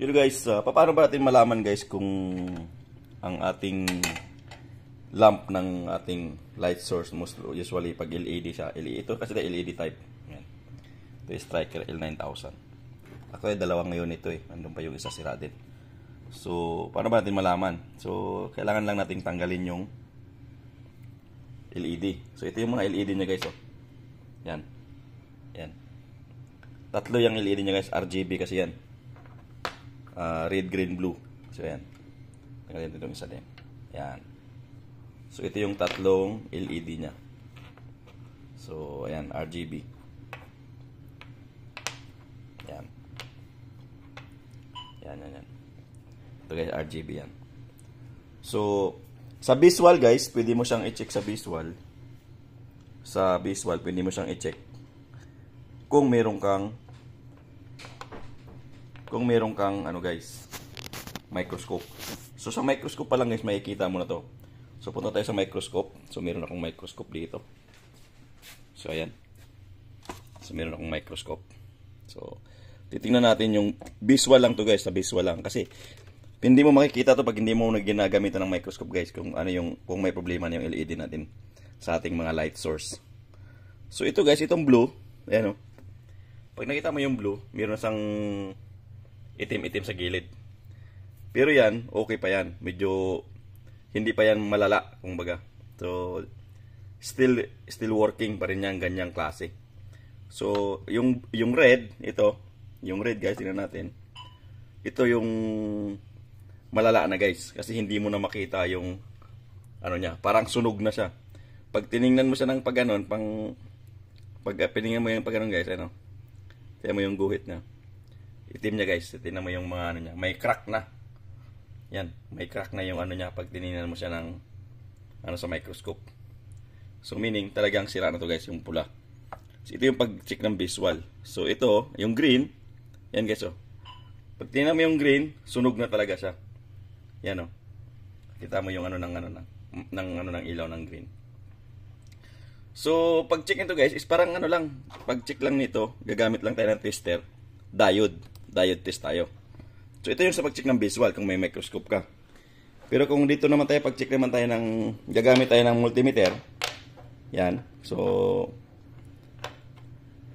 Yun guys, paano ba natin malaman guys kung ang ating lamp ng ating light source, most usually pag LED siya, ito kasi na LED type. Yan. Ito yung Striker L9000. Actually, dalawang ngayon ito eh. Nandun pa yung isa sira din. So, paano ba natin malaman? So, kailangan lang nating tanggalin yung LED. So, ito yung mga LED niya guys. Oh. Yan. Yan. Tatlo yung LED niya guys. RGB kasi yan. Red, green, blue. So, yan. Tanggalin itong isa din. Yan. So, ito yung tatlong LED niya. So, ayan. RGB. Yan. Yan, yan, yan. Ito guys, RGB yan. So, sa visual guys, pwede mo siyang i-check sa visual. Sa visual, pwede mo siyang i-check. Kung meron kang ano guys, microscope. So, sa microscope pa lang guys, makikita mo na to. So, punta tayo sa microscope. So, meron akong microscope dito. So, ayan. So, meron akong microscope. So, titingnan natin yung visual lang to guys, sa visual lang. Kasi, hindi mo makikita to pag hindi mo ginagamitan ng microscope guys kung ano yung kung may problema na yung LED natin sa ating mga light source. So ito guys, itong blue, ayan o. Pag nakita mo yung blue, meron sang itim-itim sa gilid. Pero yan, okay pa yan. Medyo hindi pa yan malala, kumbaga. So still working pa rin yan, ganyang klase. So yung red, ito, yung red guys, tingnan natin. Ito yung malala na guys, kasi hindi mo na makita yung ano niya, parang sunog na siya. Pag tiningnan mo siya ng pag ganon, pag piningnan mo yung pag ganon guys, ano, tingnan mo yung guhit niya, itim niya guys, tingnan mo yung mga ano niya, may crack na yan, may crack na yung ano niya pag tiningnan mo siya ng ano sa microscope. So meaning talagang sira na to guys, yung pula. So ito yung pag-check ng visual. So ito, yung green, yan guys oh, pag tingnan mo yung green, sunog na talaga siya. Yan o. Kita mo yung ano ng ilaw ng green. So, pag-check nito guys, is parang ano lang, pag-check lang nito, gagamit lang tayo ng tester, diode test tayo. So, ito yung sa pag-check ng visual kung may microscope ka. Pero kung dito naman tayo, pag-check naman tayo ng, gagamit tayo ng multimeter. Yan. So,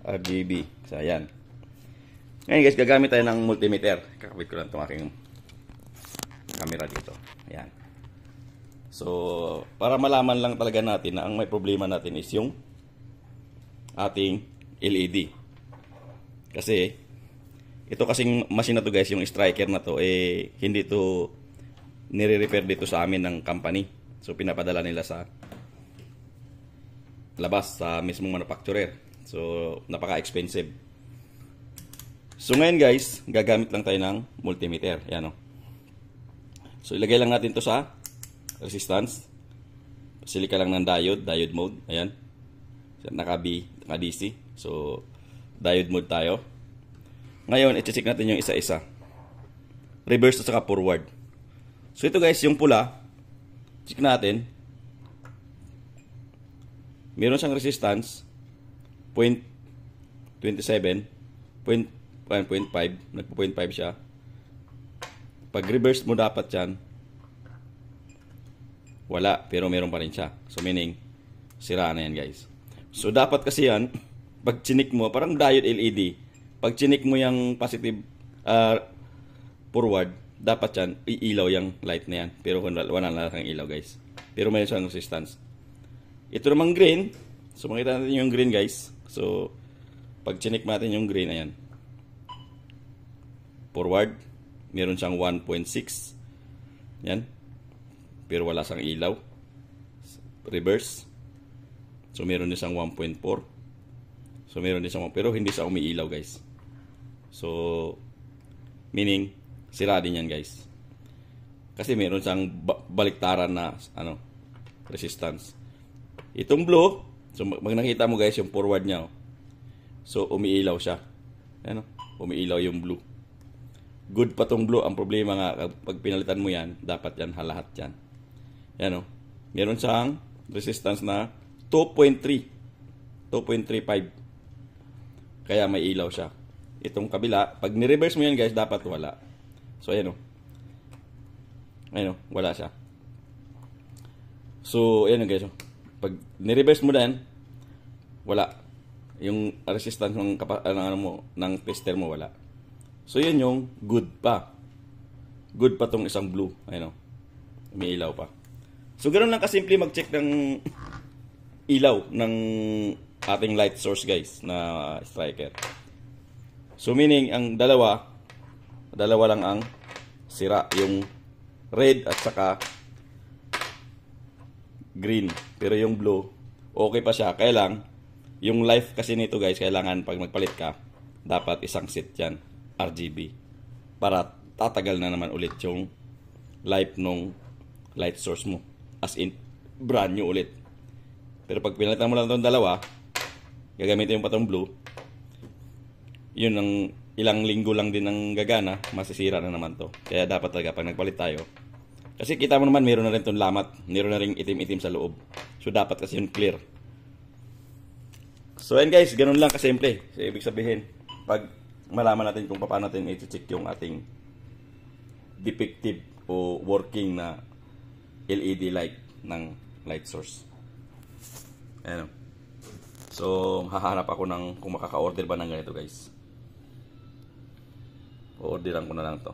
RGB. So, yan. Ngayon guys, gagamit tayo ng multimeter. Kakabit ko lang itong aking camera dito. Ayan. So, para malaman lang talaga natin na ang may problema natin is yung ating LED. Kasi, ito kasing machine na to guys, yung striker na to, eh, hindi to nire-repair dito sa amin ng company. So, pinapadala nila sa labas, sa mismong manufacturer. So, napaka-expensive. So, ngayon guys, gagamit lang tayo ng multimeter. Ayan o. So, ilagay lang natin to sa resistance. Pasili ka lang ng diode mode. Ayan. Naka-B, naka-DC. So, diode mode tayo. Ngayon, i-check natin yung isa-isa. Reverse at saka forward. So, ito guys, yung pula. Check natin. Meron siyang resistance. 0.27. 0.5. Nagpo-0.5 siya. Pag reverse mo dapat yan, wala, pero meron pa rin siya. So meaning, sira na yan guys. So dapat kasi yan, pag chinik mo, parang diode LED, pag chinik mo yung positive forward, dapat yan, iilaw yung light na yan. Pero wala na lang ilaw guys. Pero may siyang resistance. Ito namang green, so makita natin yung green guys. So, pag chinik natin yung green, ayan. Forward. Meron siyang 1.6. Yan. Pero wala siyang ilaw. Reverse. So, meron din siyang 1.4. So, meron din siyang, pero hindi siya umiilaw, guys. So, meaning, sira din yan, guys. Kasi meron siyang baliktaran na, ano, resistance. Itong blue, so, pag nakita mo, guys, yung forward niya, oh. So, umiilaw siya. Ano? Umiilaw yung blue. Good pa tong blue. Ang problema nga, pag pinalitan mo yan, dapat yan, halahat yan. Yan o. Meron siyang resistance na 2.3. 2.35. Kaya may ilaw siya. Itong kabila, pag ni-reverse mo yan guys, dapat wala. So, ayan o. Ayan o, wala siya. So, ayan o guys. Pag nireverse mo na yan, wala. Yung resistance ng, ng tester mo, wala. So, yun yung good pa. Good pa tong isang blue. Ayan o. May ilaw pa. So, ganoon lang kasimple mag-check ng ilaw ng ating light source guys na striker. So meaning ang dalawa lang ang sira, yung red at saka green. Pero yung blue okay pa siya. Kaya lang yung life kasi nito guys, kailangan pag magpalit ka dapat isang set yan RGB para tatagal na naman ulit yung life nung light source mo, as in brand new ulit. Pero pag pinalitan mo lang itong dalawa, gagamitin yung patong blue, yun ang ilang linggo lang din ang gagana, masisira na naman to. Kaya dapat talaga pag nagpalit tayo, kasi kita mo naman meron na rin itong lamat, meron na rin itim-itim sa loob. So dapat kasi yun clear. So and guys, ganun lang kasimple. So ibig sabihin, pag malaman natin kung paano natin i-check yung ating defective o working na LED light ng light source. Ayan. So, hahanap ako ng kung makaka-order ba ng ganito guys. O-orderan ko na lang to.